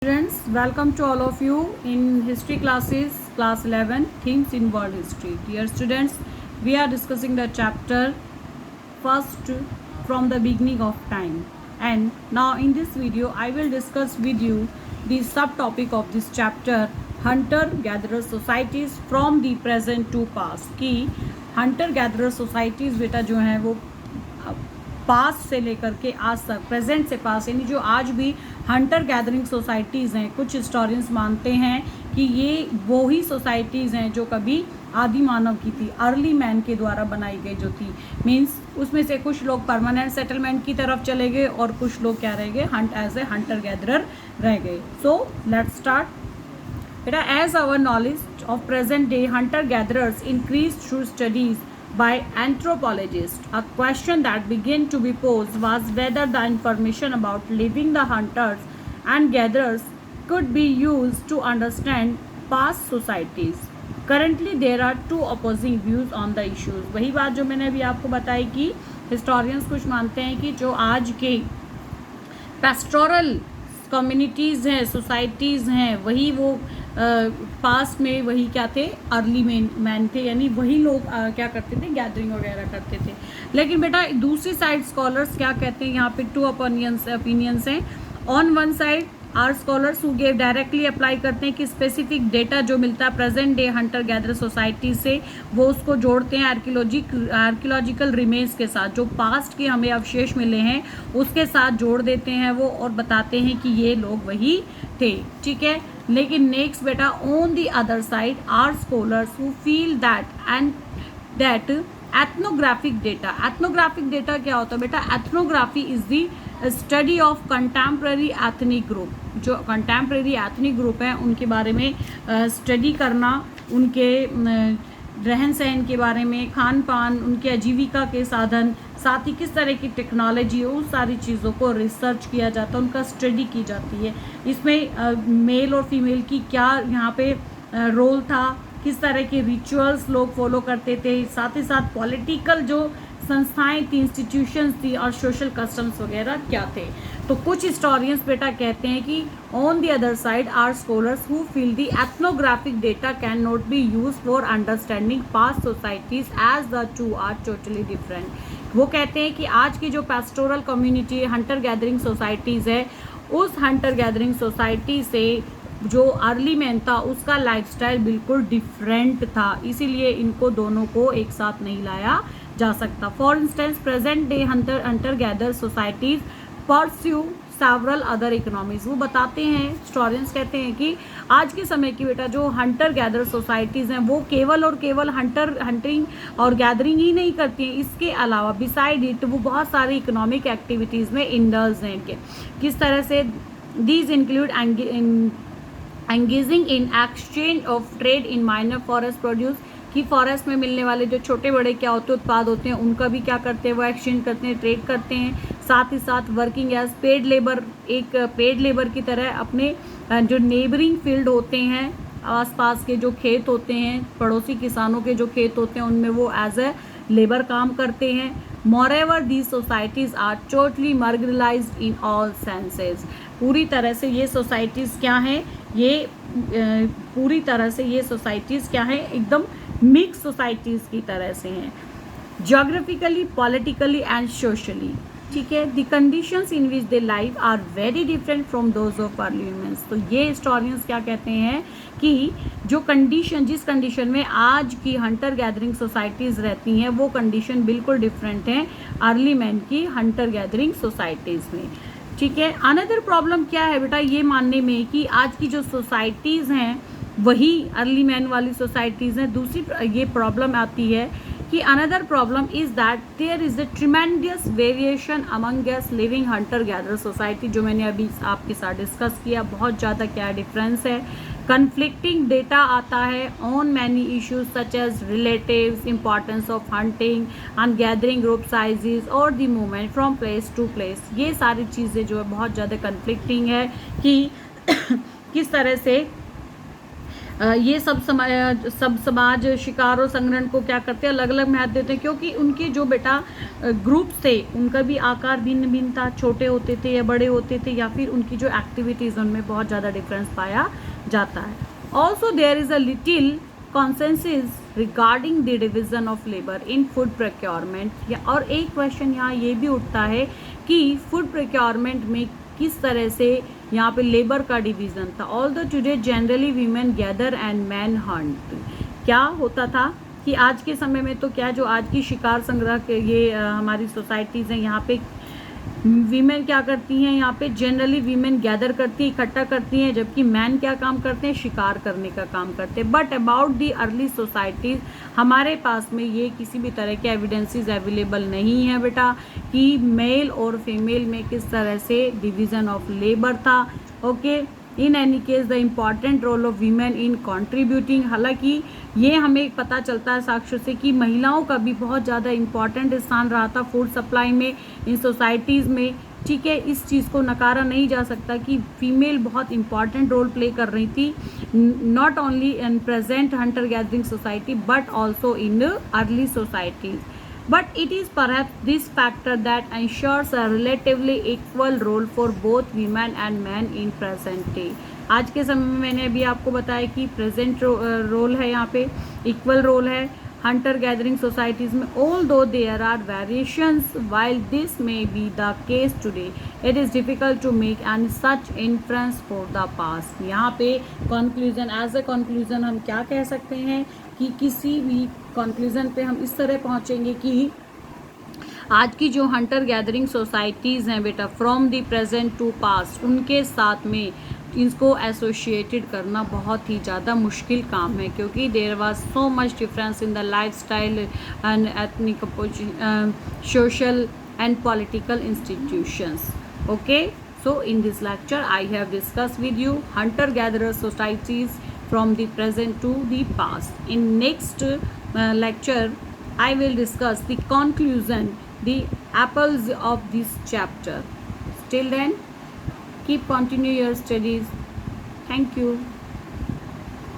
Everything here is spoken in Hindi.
Students, welcome to all of you in history classes, class 11, themes in world history. Dear students, we are discussing the chapter first from the beginning of time. And now in this video, I will discuss with you the subtopic of this chapter, hunter-gatherer societies from the present to past. कि hunter-gatherer societies बेटा जो हैं वो पास से लेकर के आज तक, प्रेजेंट से पास, यानी जो आज भी हंटर गैदरिंग सोसाइटीज़ हैं, कुछ हिस्टोरियंस मानते हैं कि ये वो ही सोसाइटीज़ हैं जो कभी आदि मानव की थी, अर्ली मैन के द्वारा बनाई गई जो थी। मींस उसमें से कुछ लोग परमानेंट सेटलमेंट की तरफ चले गए और कुछ लोग क्या रह गए, hunt as a hunter gatherer रह गए। सो लेट्स स्टार्ट बेटा। As our knowledge of present day hunter gatherers increase through studies by anthropologists, a question that began to be posed was whether the information about living the hunters and gatherers could be used to understand past societies. Currently there are two opposing views on the issues. वही बात जो मैंने अभी आपको बताई कि historians कुछ मानते हैं कि जो आज के pastoral कम्युनिटीज़ हैं, सोसाइटीज़ हैं, वही वो पास्ट में वही क्या थे, अर्ली मैन थे, यानी वही लोग क्या करते थे, गैदरिंग वगैरह करते थे। लेकिन बेटा दूसरी साइड स्कॉलर्स क्या कहते हैं, यहाँ पे टू ओपिनियंस हैं। On one side are scholars who gave directly apply करते हैं कि स्पेसिफिक डेटा जो मिलता है present day hunter gather society से, वो उसको जोड़ते हैं आर्कियोलॉजिकल रिमेन्स के साथ, जो पास्ट के हमें अवशेष मिले हैं उसके साथ जोड़ देते हैं वो, और बताते हैं कि ये लोग वही थे, ठीक है। लेकिन नेक्स्ट बेटा, on the other side are scholars who feel that ethnographic data क्या होता है बेटा? Ethnography is the study of contemporary ethnic group. जो कंटेम्प्रेरी एथनिक ग्रुप हैं उनके बारे में स्टडी करना, उनके रहन सहन के बारे में, खान पान, उनके आजीविका के साधन, साथ ही किस तरह की टेक्नोलॉजी, उन सारी चीज़ों को रिसर्च किया जाता है, उनका स्टडी की जाती है। इसमें मेल और फीमेल की क्या यहाँ पे रोल था, किस तरह के रिचुअल्स लोग फॉलो करते थे, साथ ही साथ पॉलिटिकल जो संस्थाएं थी, इंस्टीट्यूशंस थी, और सोशल कस्टम्स वगैरह क्या थे। तो कुछ हिस्टोरियंस बेटा कहते हैं कि on the other side are scholars who feel the ethnographic data can not be use for understanding past societies as the two are totally different. वो कहते हैं कि आज की जो pastoral community hunter gathering societies है, उस हंटर गैदरिंग सोसाइटी से जो अर्ली मैन था उसका लाइफस्टाइल बिल्कुल डिफरेंट था, इसीलिए इनको दोनों को एक साथ नहीं लाया जा सकता। For instance present day hunter gather societies pursue several other economies. वो बताते हैं, हिस्टोरियंस कहते हैं कि आज के समय की बेटा जो हंटर गैदर सोसाइटीज़ हैं वो केवल और केवल हंटिंग और गैदरिंग ही नहीं करती हैं, इसके अलावा बिसाइड इट वो बहुत सारी इकोनॉमिक एक्टिविटीज़ में इंडल्ज हैं। किस तरह से? These include engaging in exchange of trade in minor forest produce, कि फॉरेस्ट में मिलने वाले जो छोटे बड़े क्या होते हैं, उत्पाद होते हैं, उनका भी क्या करते हैं, वो एक्सचेंज करते हैं, ट्रेड करते हैं। साथ ही साथ वर्किंग एज पेड लेबर, एक पेड लेबर की तरह अपने जो नेबरिंग फील्ड होते हैं, आसपास के जो खेत होते हैं, पड़ोसी किसानों के जो खेत होते हैं, उनमें वो एज ए लेबर काम करते हैं। Moreover these societies are totally marginalised in all senses. पूरी तरह से ये सोसाइटीज़ क्या हैं, ये पूरी तरह से ये सोसाइटीज़ क्या हैं, एकदम मिक्स सोसाइटीज़ की तरह से हैं, जोग्राफिकली, पॉलिटिकली एंड सोशली, ठीक है। The conditions in which they live are very different from those of early humans. तो ये हिस्टोरियंस क्या कहते हैं कि जो कंडीशन, जिस कंडीशन में आज की हंटर गैदरिंग सोसाइटीज़ रहती हैं, वो कंडीशन बिल्कुल डिफरेंट हैं अर्ली मैन की हंटर गैदरिंग सोसाइटीज़ में, ठीक है। अनदर प्रॉब्लम क्या है बेटा ये मानने में कि आज की जो सोसाइटीज़ हैं वही अर्ली मैन वाली सोसाइटीज़ हैं। दूसरी ये प्रॉब्लम आती है कि another problem is that there is a tremendous variation among us living hunter gather society, जो मैंने अभी आपके साथ डिस्कस किया। बहुत ज़्यादा क्या डिफरेंस है, कन्फ्लिक्टिंग डेटा आता है on many issues such as relatives, importance of hunting and gathering group sizes और the movement from place to place. ये सारी चीज़ें जो है बहुत ज़्यादा कन्फ्लिक्टिंग है कि किस तरह से ये सब समाज शिकार और संग्रहण को क्या करते हैं, अलग अलग महत्व देते हैं, क्योंकि उनके जो बेटा ग्रुप्स थे उनका भी आकार भिन्न भिन्न था, छोटे होते थे या बड़े होते थे, या फिर उनकी जो एक्टिविटीज़ उनमें बहुत ज़्यादा डिफरेंस पाया जाता है. Also there is a little consensus regarding the division of labor in food procurement. और एक क्वेश्चन यहाँ ये भी उठता है कि फूड प्रोक्योरमेंट में किस तरह से यहाँ पे लेबर का डिवीज़न था. Although today generally women gather and man Hunt. क्या होता था कि आज के समय में तो क्या जो आज की शिकार संग्रह के ये हमारी सोसाइटीज़ हैं, यहाँ पे वीमेन क्या करती हैं, यहाँ पे जनरली वीमेन गैदर करती हैं, इकट्ठा करती हैं, जबकि मैन क्या काम करते हैं, शिकार करने का काम करते हैं. But about the early societies हमारे पास में ये किसी भी तरह के एविडेंसेस अवेलेबल नहीं है बेटा कि मेल और फीमेल में किस तरह से डिवीज़न ऑफ लेबर था. Okay, in any case the important role of women in contributing. हालांकि ये हमें पता चलता है साक्ष्य से कि महिलाओं का भी बहुत ज़्यादा इम्पॉर्टेंट स्थान रहा था फूड सप्लाई में, इन सोसाइटीज़ में. ठीक है, इस चीज़ को नकारा नहीं जा सकता कि फीमेल बहुत इम्पॉर्टेंट रोल प्ले कर रही थी, not only in present Hunter gathering society but also in early societies. But it is perhaps this factor that ensures a relatively equal role for both women and men in present day. आज के समय में मैंने अभी आपको बताया कि प्रेजेंट रोल है, यहाँ पे इक्वल रोल है हंटर गैदरिंग सोसाइटीज़ में. although there are variations while this may be the case today, it is difficult to make any such inference for the past. यहाँ पे conclusion, as a conclusion हम क्या कह सकते हैं कि किसी भी कंक्लूजन पे हम इस तरह पहुंचेंगे कि आज की जो हंटर गैदरिंग सोसाइटीज़ हैं बेटा, from the present to past, उनके साथ में इसको एसोशिएटेड करना बहुत ही ज़्यादा मुश्किल काम है, क्योंकि there was so much difference in the lifestyle and ethnic social and political institutions. Okay, so in this lecture I have discussed with you hunter gatherer societies from the present to the past. In next lecture I will discuss the conclusion, the apples of this chapter. Till then keep continue your studies. Thank you.